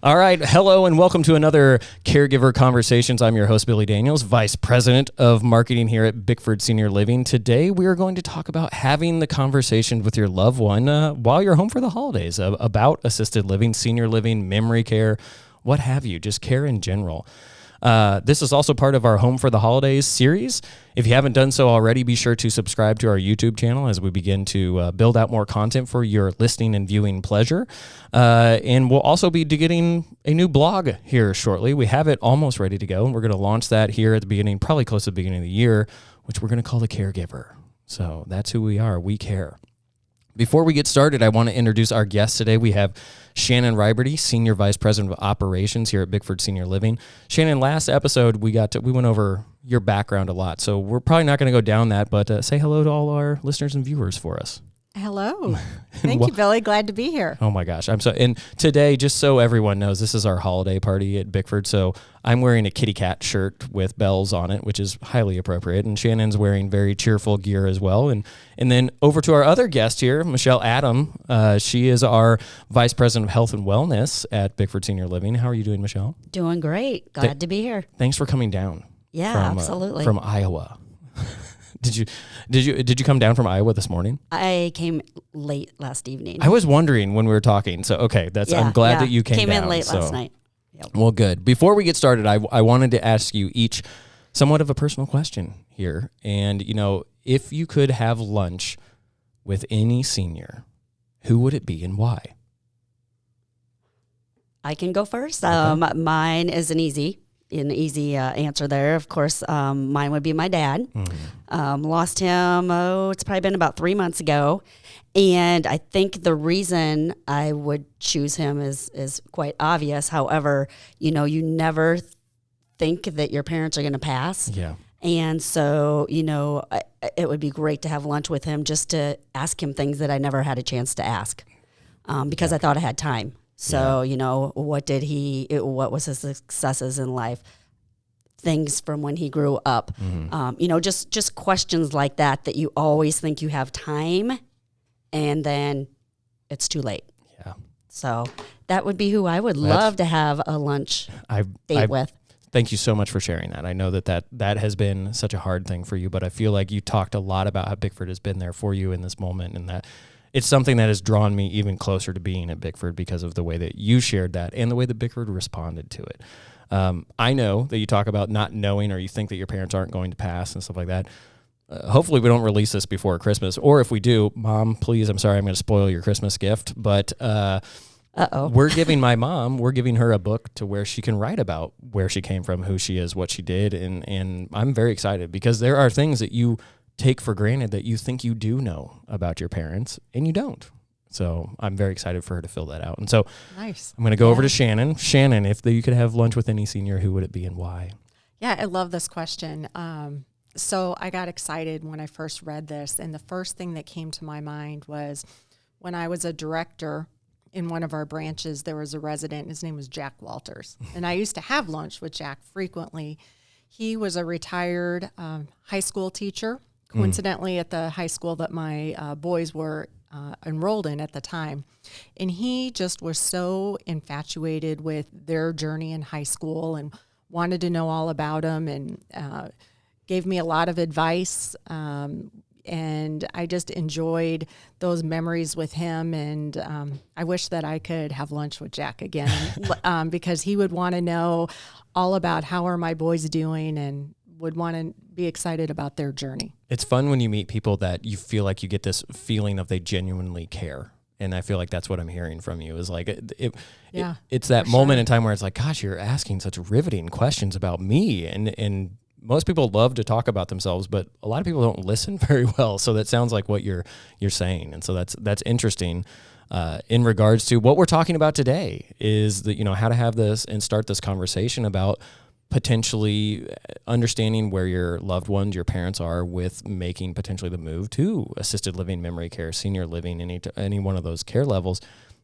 All right. Hello and welcome to another Caregiver Conversations. I'm your host, Billy Daniels, Vice President of Marketing here at Bickford Senior Living. Today, we are going to talk about having the conversation with your loved one while you're home for the holidays about assisted living, senior living, memory care, what have you, just care in general. This is also part of our Home for the Holidays series. If you haven't done so already, be sure to subscribe to our YouTube channel as we begin to build out more content for your listening and viewing pleasure. And we'll also be getting a new blog here shortly. We have it almost ready to go, and we're going to launch that here at the beginning, probably close to the beginning of the year, which we're going to call The Caregiver. So that's who we are. We care. Before we get started, I want to introduce our guest today. We have Shannon Riberty, Senior Vice President of Operations here at Bickford Senior Living. Shannon, last episode we went over your background a lot, so we're probably not going to go down that, but say hello to all our listeners and viewers for us. Hello. Thank you, Billy. Glad to be here. Oh my gosh. And today, just so everyone knows, this is our holiday party at Bickford. So I'm wearing a kitty cat shirt with bells on it, which is highly appropriate. And Shannon's wearing very cheerful gear as well. And then over to our other guest here, Michelle Adam. She is our Vice President of Health and Wellness at Bickford Senior Living. How are you doing, Michelle? Doing great. Glad to be here. Thanks for coming down. Yeah, absolutely. From Iowa. Did you come down from Iowa this morning? I came late last evening. I was wondering when we were talking. So okay, I'm glad that you came down. In late last night. Yep. Well, good. Before we get started, I wanted to ask you each somewhat of a personal question here. And if you could have lunch with any senior, who would it be and why? I can go first. Okay. Mine is an easy answer there. Of course, mine would be my dad. Mm-hmm. Lost him, it's probably been about 3 months ago. And I think the reason I would choose him is quite obvious. However, you never think that your parents are going to pass. Yeah. And so, it would be great to have lunch with him just to ask him things that I never had a chance to ask because I thought I had time. So, what was his successes in life? Things from when he grew up, mm-hmm. Just questions like that you always think you have time and then it's too late. Yeah. So that would be who I would love to have a lunch date with. Thank you so much for sharing that. I know that has been such a hard thing for you, but I feel like you talked a lot about how Bickford has been there for you in this moment, and that it's something that has drawn me even closer to being at Bickford because of the way that you shared that and the way that Bickford responded to it. I know that you talk about not knowing, or you think that your parents aren't going to pass and stuff like that. Hopefully we don't release this before Christmas, or if we do, Mom, please, I'm sorry, I'm going to spoil your Christmas gift, but we're giving her a book to where she can write about where she came from, who she is, what she did, and I'm very excited because there are things that you take for granted that you think you do know about your parents, and you don't. So I'm very excited for her to fill that out. And so nice. I'm going to go over to Shannon. Shannon, if you could have lunch with any senior, who would it be and why? Yeah, I love this question. So I got excited when I first read this, and the first thing that came to my mind was when I was a director in one of our branches, there was a resident, his name was Jack Walters, and I used to have lunch with Jack frequently. He was a retired high school teacher, coincidentally at the high school that my boys were enrolled in at the time. And he just was so infatuated with their journey in high school and wanted to know all about them, and gave me a lot of advice. And I just enjoyed those memories with him. And I wish that I could have lunch with Jack again because he would want to know all about how are my boys doing and would want to be excited about their journey. It's fun when you meet people that you feel like you get this feeling of they genuinely care. And I feel like that's what I'm hearing from you is like, it's that moment in time where it's like, gosh, you're asking such riveting questions about me. And most people love to talk about themselves, but a lot of people don't listen very well. So that sounds like what you're saying. And so that's interesting. In regards to what we're talking about today is that, how to have this and start this conversation about potentially understanding where your loved ones, your parents are with making potentially the move to assisted living, memory care, senior living, any one of those care levels.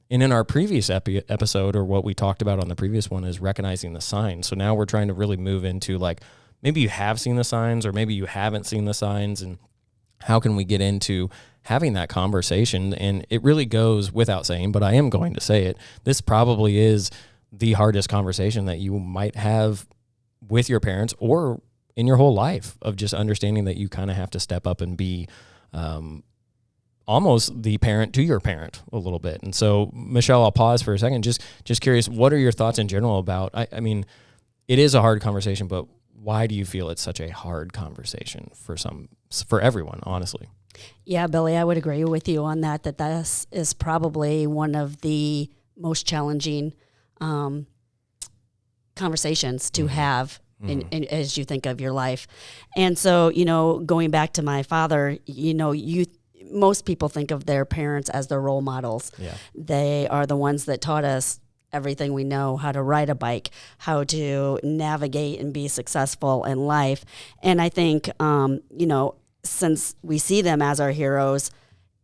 And in our previous episode, or what we talked about on the previous one, is recognizing the signs. So now we're trying to really move into like, maybe you have seen the signs or maybe you haven't seen the signs, and how can we get into having that conversation? And it really goes without saying, but I am going to say it. This probably is the hardest conversation that you might have with your parents or in your whole life, of just understanding that you kind of have to step up and be almost the parent to your parent a little bit. And so, Michelle, I'll pause for a second. Just curious, what are your thoughts in general about, I mean, it is a hard conversation, but why do you feel it's such a hard conversation for everyone, honestly? Yeah, Billy, I would agree with you on that this is probably one of the most challenging conversations to have in, as you think of your life. And so, going back to my father, most people think of their parents as their role models. Yeah. They are the ones that taught us everything we know, how to ride a bike, how to navigate and be successful in life. And I think, since we see them as our heroes,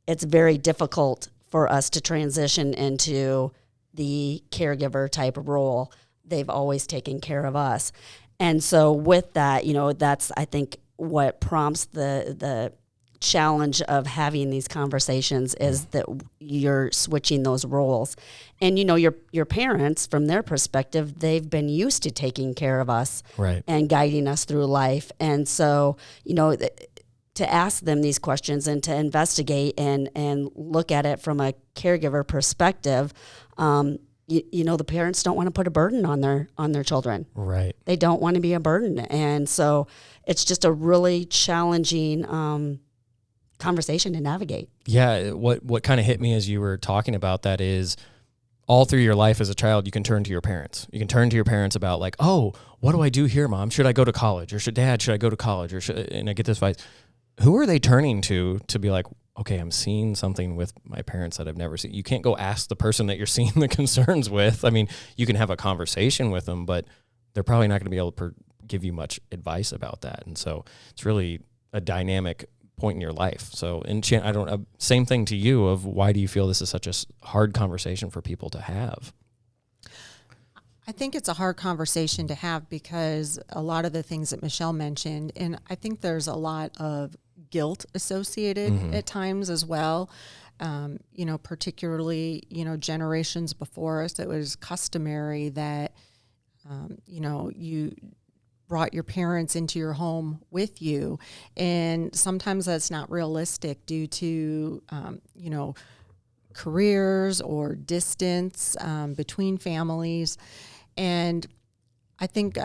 it's very difficult for us to transition into the caregiver type of role. They've always taken care of us. And so with that, that's, I think, what prompts the challenge of having these conversations is that you're switching those roles. And, your parents, from their perspective, they've been used to taking care of us, right, and guiding us through life. And so, to ask them these questions and to investigate and look at it from a caregiver perspective, the parents don't want to put a burden on their children. Right. They don't want to be a burden. And so it's just a really challenging conversation to navigate. Yeah. What kind of hit me as you were talking about that is, all through your life as a child, you can turn to your parents. You can turn to your parents about like, oh, what do I do here, Mom? Should I go to college? Or should I go to college? And I get this advice. Who are they turning to be like, okay, I'm seeing something with my parents that I've never seen? You can't go ask the person that you're seeing the concerns with. I mean, you can have a conversation with them, but they're probably not going to be able to give you much advice about that. And so it's really a dynamic point in your life. So, I don't, same thing to you of why do you feel this is such a hard conversation for people to have? I think it's a hard conversation to have because a lot of the things that Michelle mentioned, and I think there's a lot of guilt associated at times as well. Particularly, generations before us, it was customary that, you brought your parents into your home with you. And sometimes that's not realistic due to, careers or distance between families. And I think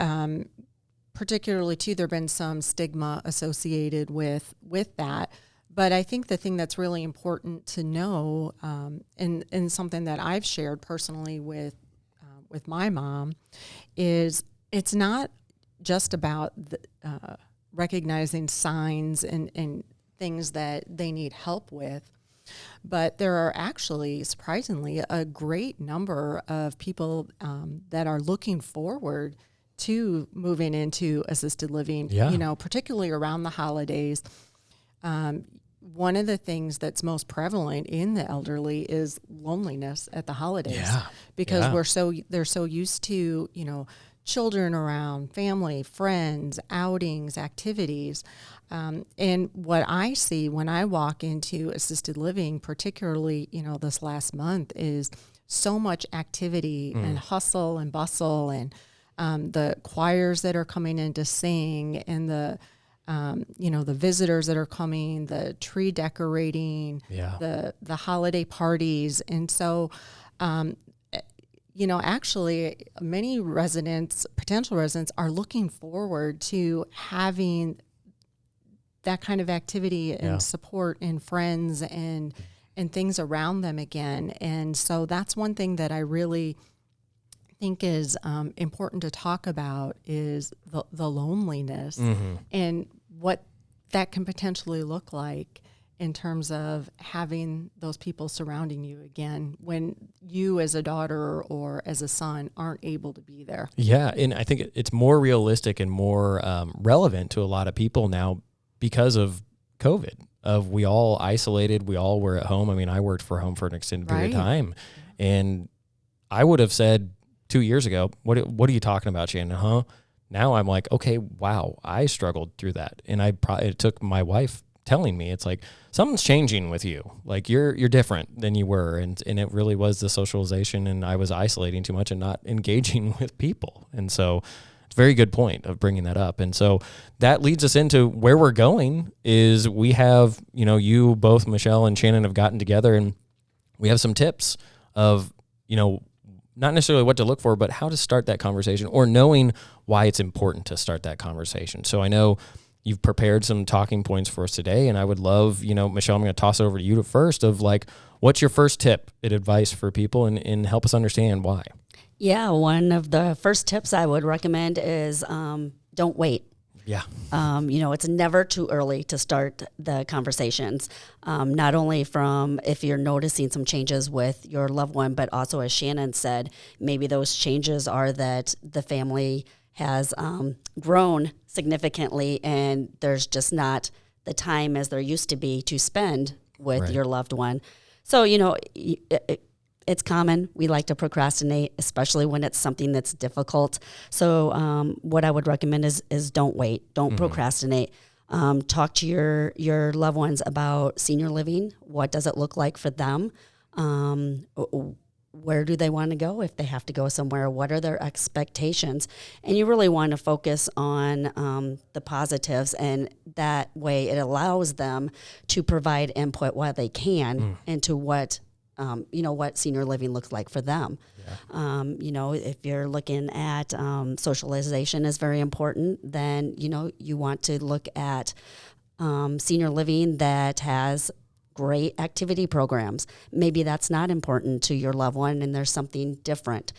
particularly too, there have been some stigma associated with that. But I think the thing that's really important to know, and something that I've shared personally with my mom, is it's not just about recognizing signs and things that they need help with, but there are actually, surprisingly, a great number of people that are looking forward to moving into assisted living, particularly around the holidays. One of the things that's most prevalent in the elderly is loneliness at the holidays, because they're so used to, children around, family, friends, outings, activities. And what I see when I walk into assisted living, particularly, this last month, is so much activity and hustle and bustle, and the choirs that are coming in to sing, and the visitors that are coming, the tree decorating, the holiday parties. And so, actually many potential residents are looking forward to having that kind of activity and support and friends and things around them again. And so that's one thing that I really think is important to talk about, is the loneliness and what that can potentially look like in terms of having those people surrounding you again when you as a daughter or as a son aren't able to be there. Yeah, and I think it's more realistic and more relevant to a lot of people now because of COVID. We all isolated, we all were at home. I mean, I worked from home for an extended period of time, and I would have said 2 years ago, what are you talking about, Shannon? Now I'm like, okay, wow, I struggled through that, and it took my wife telling me, it's like something's changing with you. Like you're different than you were. And it really was the socialization, and I was isolating too much and not engaging with people. And so it's a very good point of bringing that up. And so that leads us into where we're going is we have, you both, Michelle and Shannon, have gotten together, and we have some tips of, not necessarily what to look for, but how to start that conversation, or knowing why it's important to start that conversation. So I know you've prepared some talking points for us today, and I would love, Michelle, I'm going to toss over to you first of like, what's your first tip and advice for people, and help us understand why? Yeah, one of the first tips I would recommend is don't wait. Yeah. It's never too early to start the conversations, not only from if you're noticing some changes with your loved one, but also, as Shannon said, maybe those changes are that the family has grown significally and there's just not the time as there used to be to spend with your loved one. So, it's common. We like to procrastinate, especially when it's something that's difficult. So what I would recommend is don't wait. Don't procrastinate. Talk to your loved ones about senior living. What does it look like for them? Where do they want to go if they have to go somewhere? What are their expectations? And you really want to focus on the positives, and that way it allows them to provide input while they can into what what senior living looks like for them. Yeah. If you're looking at socialization is very important, then, you want to look at senior living that has great activity programs. Maybe that's not important to your loved one and there's something different.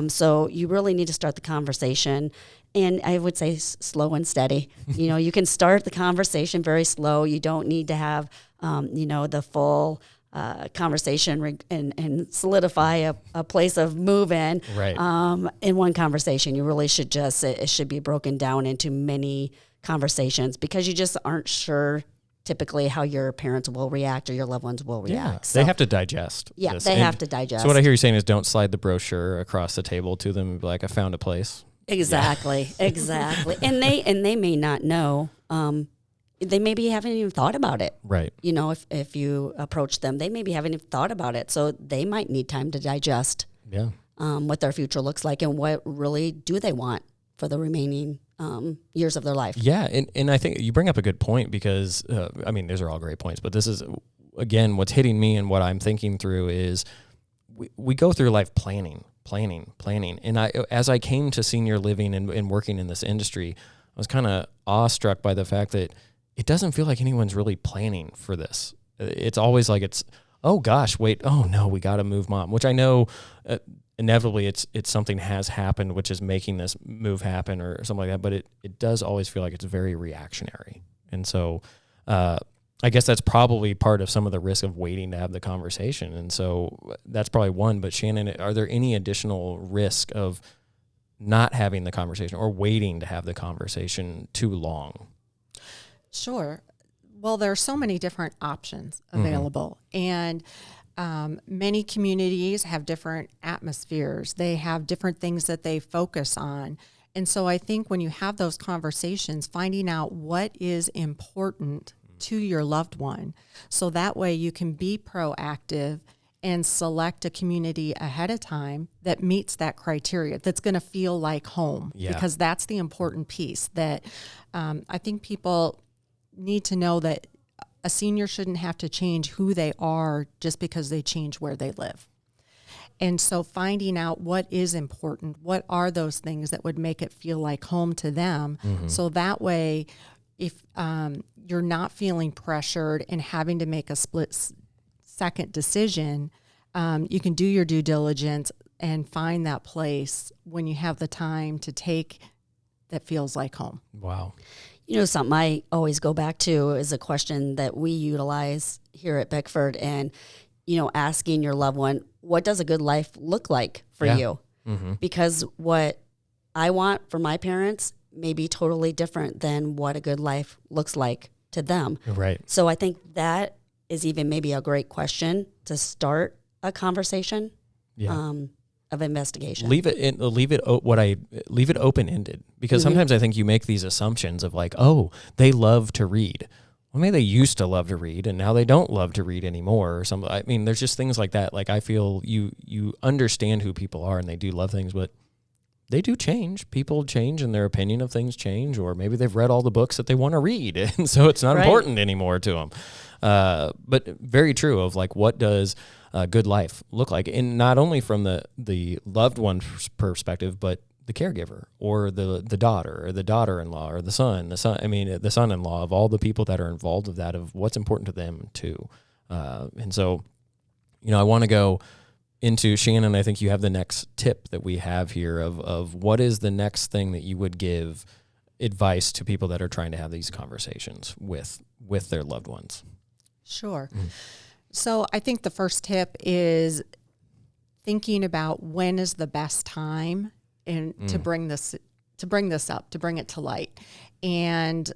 So you really need to start the conversation. And I would say slow and steady. You can start the conversation very slow. You don't need to have, the full conversation and solidify a place of move-in. Right. In one conversation, you really should it should be broken down into many conversations, because you just aren't sure typically how your parents will react or your loved ones will react. Yeah, so they have to digest. Yeah, this. they have to digest. So what I hear you saying is don't slide the brochure across the table to them and be like, I found a place. Exactly, yeah. Exactly. And they may not know. They maybe haven't even thought about it. Right. If you approach them, they maybe haven't even thought about it. So they might need time to digest what their future looks like and what really do they want for the remaining years of their life. Yeah, and I think you bring up a good point, because, these are all great points, but this is, again, what's hitting me and what I'm thinking through is we go through life planning. And as I came to senior living and working in this industry, I was kind of awestruck by the fact that it doesn't feel like anyone's really planning for this. It's always like oh gosh, wait, oh no, we got to move mom, which I know inevitably it's something has happened, which is making this move happen or something like that. But it does always feel like it's very reactionary. And so I guess that's probably part of some of the risk of waiting to have the conversation. And so that's probably one. But Shannon, are there any additional risk of not having the conversation or waiting to have the conversation too long? Sure. Well, there are so many different options available. And many communities have different atmospheres. They have different things that they focus on. And so I think when you have those conversations, finding out what is important to your loved one, so that way you can be proactive and select a community ahead of time that meets that criteria, that's going to feel like home. Yeah. Because that's the important piece that I think people need to know, that a senior shouldn't have to change who they are just because they change where they live. And so finding out what is important, what are those things that would make it feel like home to them, so that way if you're not feeling pressured and having to make a split-second decision, you can do your due diligence and find that place when you have the time to take that feels like home. Wow. Something I always go back to is a question that we utilize here at Bickford, and, asking your loved one, what does a good life look like for you? Mm-hmm. Because what I want for my parents may be totally different than what a good life looks like to them. Right. So I think that is even maybe a great question to start a conversation. Yeah. Of investigation. Leave it open-ended, because sometimes I think you make these assumptions of like, oh, they love to read. well, maybe they used to love to read and now they don't love to read anymore or something. I mean, there's just things like that. Like, I feel you understand who people are and they do love things, but they do change. People change and their opinion of things change, or maybe they've read all the books that they want to read. And so it's not important anymore to them. But very true of like, what does a good life look like? And not only from the loved one's perspective, but the caregiver or the daughter or the daughter-in-law or the son-in-law, of all the people that are involved of that, of what's important to them too. And so, I want to go into, Shannon, I think you have the next tip that we have here of what is the next thing that you would give advice to people that are trying to have these conversations with their loved ones. Sure. So I think the first tip is thinking about when is the best time to bring this up, to bring it to light. And,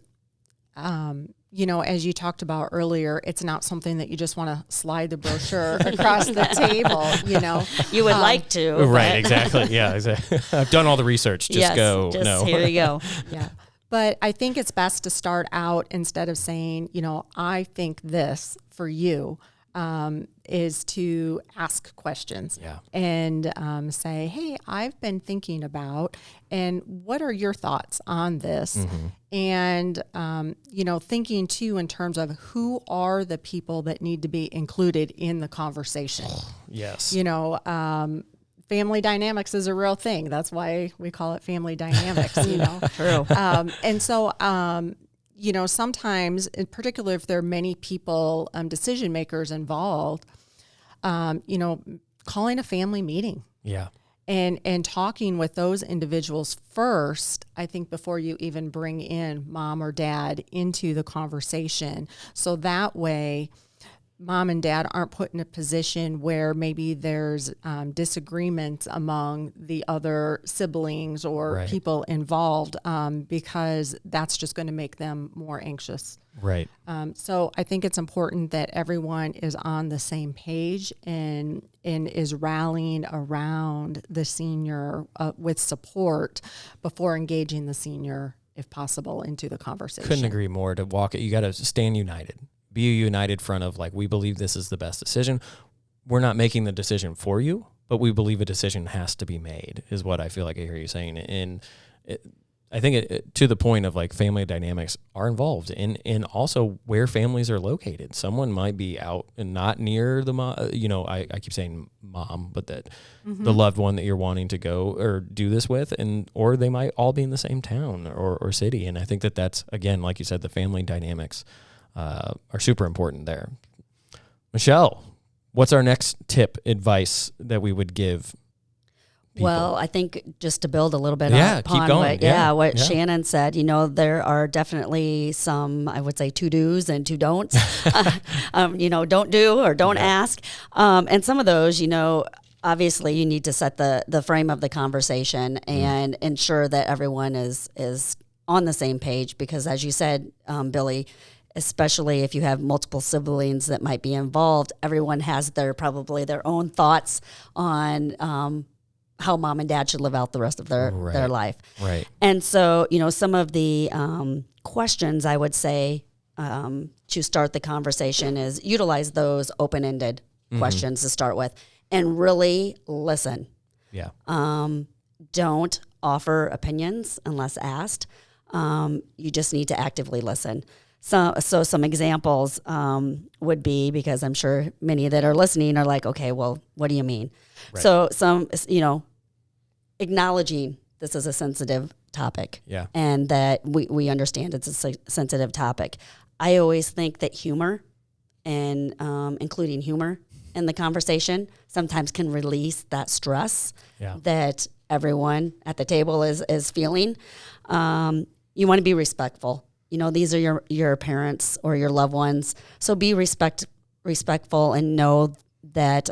as you talked about earlier, it's not something that you just want to slide the brochure across the table, You would like to. Right, exactly. Yeah, exactly. I've done all the research. Just go. No. Here you go. Yeah. But I think it's best to start out, instead of saying, I think this for you, is to ask questions and say, hey, I've been thinking about, and what are your thoughts on this? Mm-hmm. And, thinking too in terms of who are the people that need to be included in the conversation. Yes. Family dynamics is a real thing. That's why we call it family dynamics, True. And so, sometimes, in particular, if there are many people, decision makers involved, calling a family meeting. Yeah. And talking with those individuals first, I think, before you even bring in mom or dad into the conversation. So that way, mom and dad aren't put in a position where maybe there's disagreements among the other siblings or people involved, because that's just going to make them more anxious. Right. So I think it's important that everyone is on the same page and is rallying around the senior with support before engaging the senior, if possible, into the conversation. Couldn't agree more. To walk it, you got to stand united. Be a united front of like, we believe this is the best decision. We're not making the decision for you, but we believe a decision has to be made, is what I feel like I hear you saying. And I think to the point of like, family dynamics are involved in also where families are located. Someone might be out and not near the mom, I keep saying mom, but that the loved one that you're wanting to go or do this with, or they might all be in the same town or city. And I think that's, again, like you said, the family dynamics are super important there. Michelle, what's our next tip, advice that we would give people? Well, I think just to build a little bit keep going. What Shannon said, there are definitely some, I would say, to-dos and to-don'ts, don't do or don't ask. And some of those, obviously you need to set the frame of the conversation and ensure that everyone is on the same page, because as you said, Billy, especially if you have multiple siblings that might be involved, everyone has probably their own thoughts on how mom and dad should live out the rest of their life. Right. And so, some of the questions I would say to start the conversation is utilize those open-ended questions to start with and really listen. Yeah. Don't offer opinions unless asked. You just need to actively listen. So some examples would be, because I'm sure many that are listening are like, okay, well, what do you mean? Right. So some, acknowledging this is a sensitive topic, and that we understand it's a sensitive topic. I always think that humor and including humor in the conversation sometimes can release that stress that everyone at the table is feeling. You want to be respectful. These are your parents or your loved ones. So be respectful and know that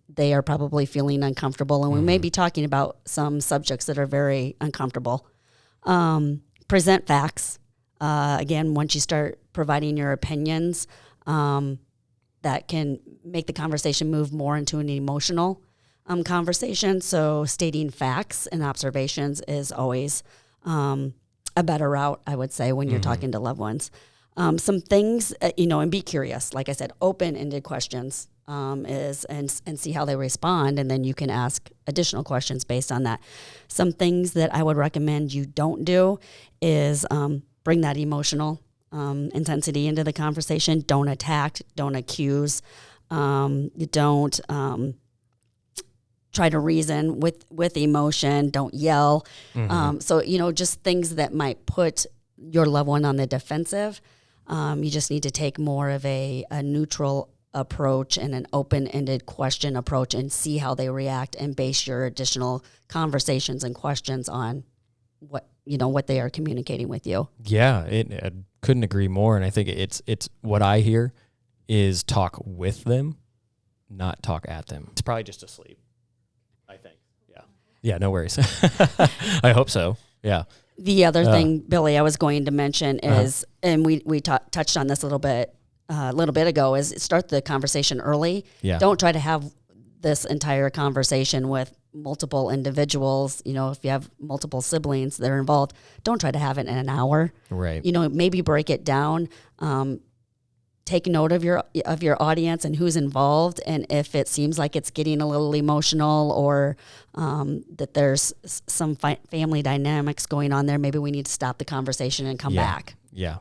they are probably feeling uncomfortable. And we may be talking about some subjects that are very uncomfortable. Present facts. Again, once you start providing your opinions, that can make the conversation move more into an emotional conversation. So stating facts and observations is always a better route, I would say, when you're talking to loved ones. Some things, and be curious. Like I said, open-ended questions and see how they respond, and then you can ask additional questions based on that. Some things that I would recommend you don't do is bring that emotional intensity into the conversation. Don't attack. Don't accuse. Don't try to reason with emotion. Don't yell. So, just things that might put your loved one on the defensive. You just need to take more of a neutral approach and an open-ended question approach and see how they react and base your additional conversations and questions on what they are communicating with you. Yeah, I couldn't agree more. And I think it's what I hear is talk with them, not talk at them. It's probably just asleep, I think. Yeah. Yeah, no worries. I hope so. Yeah. The other thing, Billy, I was going to mention is, and we touched on this a little bit ago, is start the conversation early. Yeah. Don't try to have this entire conversation with multiple individuals. If you have multiple siblings that are involved, don't try to have it in an hour. Right. Maybe break it down. Take note of your audience and who's involved, and if it seems like it's getting a little emotional or that there's some family dynamics going on there, maybe we need to stop the conversation and come back. Yeah,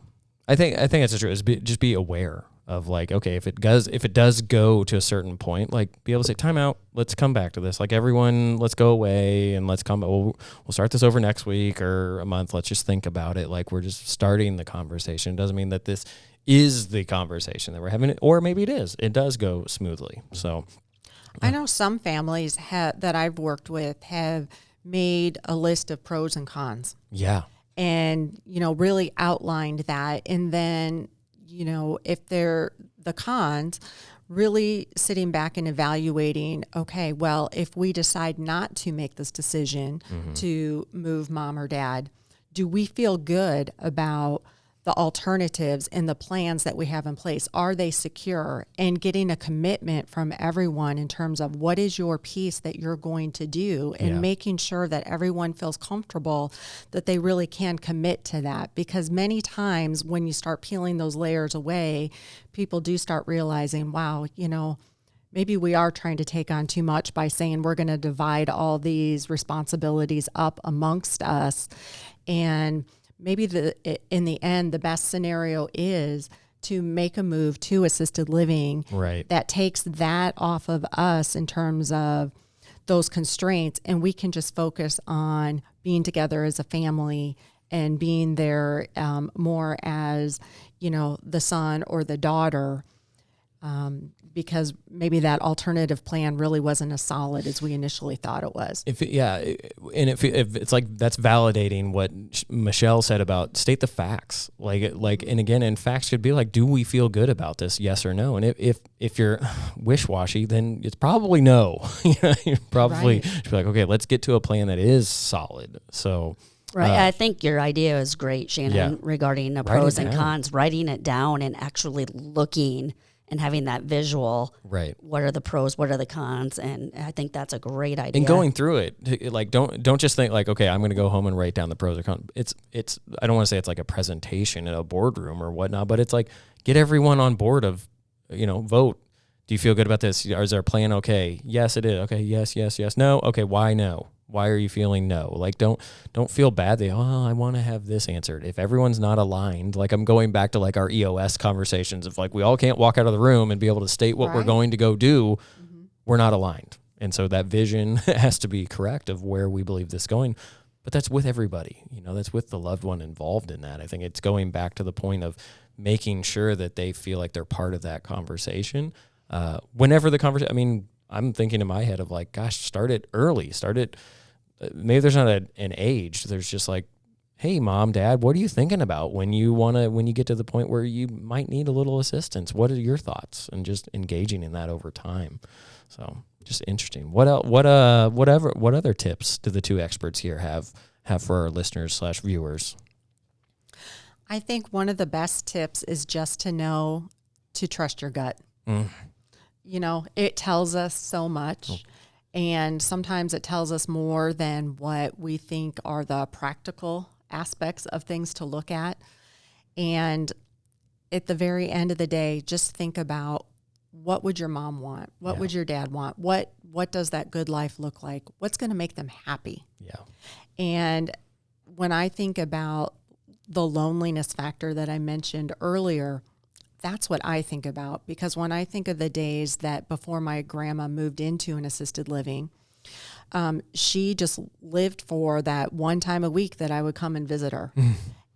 I think that's true. Just be aware of okay, if it does go to a certain point, be able to say time out. Let's come back to this. Everyone, let's go away and let's come. We'll start this over next week or a month. Let's just think about it. We're just starting the conversation. It doesn't mean that this is the conversation that we're having, or maybe it is. It does go smoothly. So I know some families that I've worked with have made a list of pros and cons. Yeah. And, really outlined that. And then, if they're the cons, really sitting back and evaluating, okay, well, if we decide not to make this decision to move mom or dad, do we feel good about the alternatives and the plans that we have in place? Are they secure? And getting a commitment from everyone in terms of what is your piece that you're going to do, and making sure that everyone feels comfortable that they really can commit to that. Because many times when you start peeling those layers away, people do start realizing, wow, maybe we are trying to take on too much by saying we're going to divide all these responsibilities up amongst us. And maybe in the end, the best scenario is to make a move to assisted living that takes that off of us in terms of those constraints, and we can just focus on being together as a family and being there more as, the son or the daughter, because maybe that alternative plan really wasn't as solid as we initially thought it was. If it's that's validating what Michelle said about state the facts, and again, and facts should be do we feel good about this? Yes or no. And if you're wish-washy, then it's probably no. You probably should be okay, let's get to a plan that is solid. So. Right. I think your idea is great, Shannon, regarding the pros and cons, writing it down and actually looking and having that visual. Right. What are the pros? What are the cons? And I think that's a great idea. And going through it, don't just think okay, I'm going to go home and write down the pros or cons. It's I don't want to say it's like a presentation in a boardroom or whatnot, but it's get everyone on board of, vote. Do you feel good about this? Is our plan okay? Yes, it is. Okay. Yes. No. Okay. Why no? Why are you feeling no? Don't feel bad. I want to have this answered. If everyone's not aligned, I'm going back to our EOS conversations of we all can't walk out of the room and be able to state what we're going to go do. We're not aligned. And so that vision has to be correct of where we believe this is going. But that's with everybody, that's with the loved one involved in that. I think it's going back to the point of making sure that they feel like they're part of that conversation. Whenever the conversation, I'm thinking in my head of gosh, start it early. Start it. Maybe there's not an age. There's just hey, mom, dad, what are you thinking about when you get to the point where you might need a little assistance? What are your thoughts? And just engaging in that over time. So just interesting. What other tips do the two experts here have for our listeners / viewers? I think one of the best tips is just to know to trust your gut. It tells us so much. And sometimes it tells us more than what we think are the practical aspects of things to look at. And at the very end of the day, just think about, what would your mom want? What would your dad want? What does that good life look like? What's going to make them happy? Yeah. And when I think about the loneliness factor that I mentioned earlier, that's what I think about. Because when I think of the days that before my grandma moved into an assisted living, she just lived for that one time a week that I would come and visit her.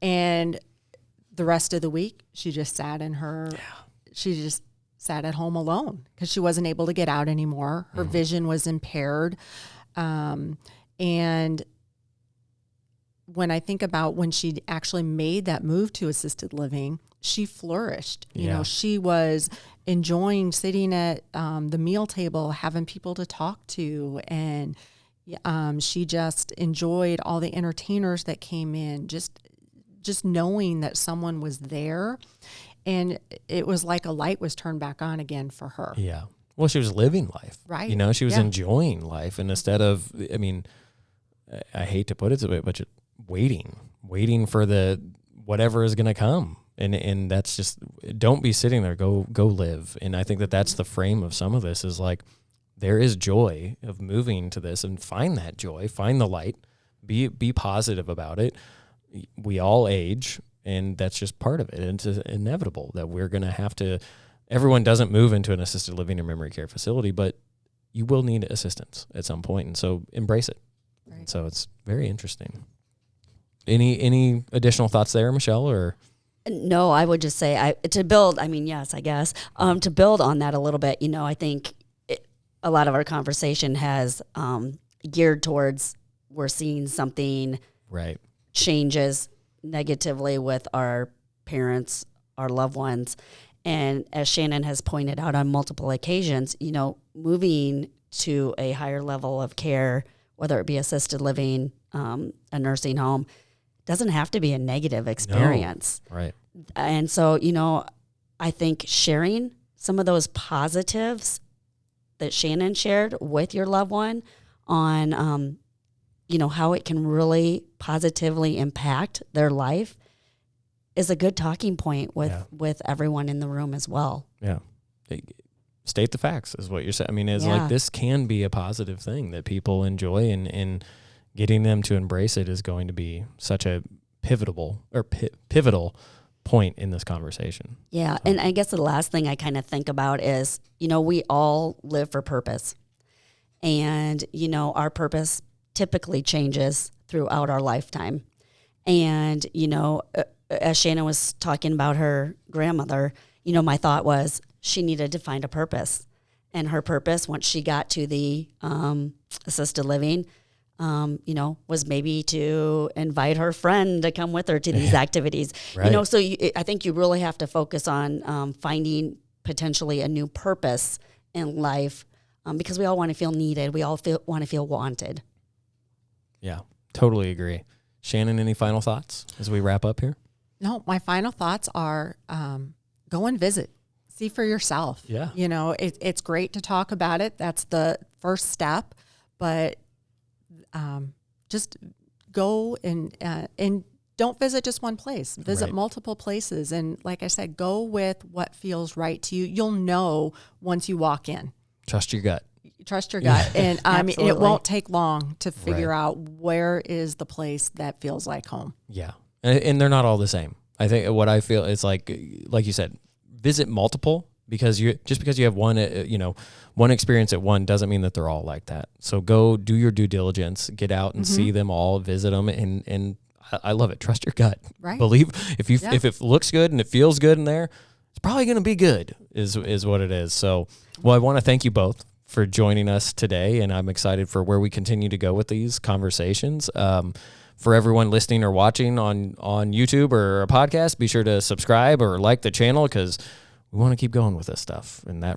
And the rest of the week, she just sat in her, she just sat at home alone because she wasn't able to get out anymore. Her vision was impaired. And when I think about when she actually made that move to assisted living, she flourished. You know, she was enjoying sitting at the meal table, having people to talk to. And she just enjoyed all the entertainers that came in, just knowing that someone was there. And it was like a light was turned back on again for her. Yeah. Well, she was living life. Right. You know, she was enjoying life. And instead of, I mean, I hate to put it this way, but just waiting for the whatever is going to come. And that's just, don't be sitting there, go live. And I think that that's the frame of some of this is like, there is joy of moving to this, and find that joy, find the light, be positive about it. We all age, and that's just part of it. And it's inevitable that we're going to have to, everyone doesn't move into an assisted living or memory care facility, but you will need assistance at some point. And so embrace it. Right. So it's very interesting. Any additional thoughts there, Michelle, or? No, I would just say to build on that a little bit, you know, I think a lot of our conversation has geared towards, we're seeing something changes negatively with our parents, our loved ones. And as Shannon has pointed out on multiple occasions, you know, moving to a higher level of care, whether it be assisted living, a nursing home, doesn't have to be a negative experience. No. Right. And so, you know, I think sharing some of those positives that Shannon shared with your loved one on, you know, how it can really positively impact their life is a good talking point with everyone in the room as well. Yeah. State the facts is what you're saying. I mean, it's like, this can be a positive thing that people enjoy, and getting them to embrace it is going to be such a pivotal point in this conversation. Yeah. So. And I guess the last thing I kind of think about is, you know, we all live for purpose, and, you know, our purpose typically changes throughout our lifetime. And, you know, as Shannon was talking about her grandmother, you know, my thought was she needed to find a purpose. And her purpose, once she got to the assisted living, you know, was maybe to invite her friend to come with her to these activities. Right. You know, so I think you really have to focus on finding potentially a new purpose in life, because we all want to feel needed. We all want to feel wanted. Yeah, totally agree. Shannon, any final thoughts as we wrap up here? No, my final thoughts are go and visit. See for yourself. Yeah. You know, it's great to talk about it. That's the first step. But just go and don't visit just one place. Visit multiple places. And like I said, go with what feels right to you. You'll know once you walk in. Trust your gut. Trust your gut. And I mean, it won't take long to figure out where is the place that feels like home. Yeah. And they're not all the same. I think what I feel is like you said, visit multiple, because just because you have one experience at one doesn't mean that they're all like that. So go do your due diligence, get out and see them all, visit them. And I love it. Trust your gut. Right. Believe if it looks good and it feels good in there, it's probably going to be good is what it is. So, well, I want to thank you both for joining us today, and I'm excited for where we continue to go with these conversations. For everyone listening or watching on YouTube or a podcast, be sure to subscribe or like the channel, because we want to keep going with this stuff, and that really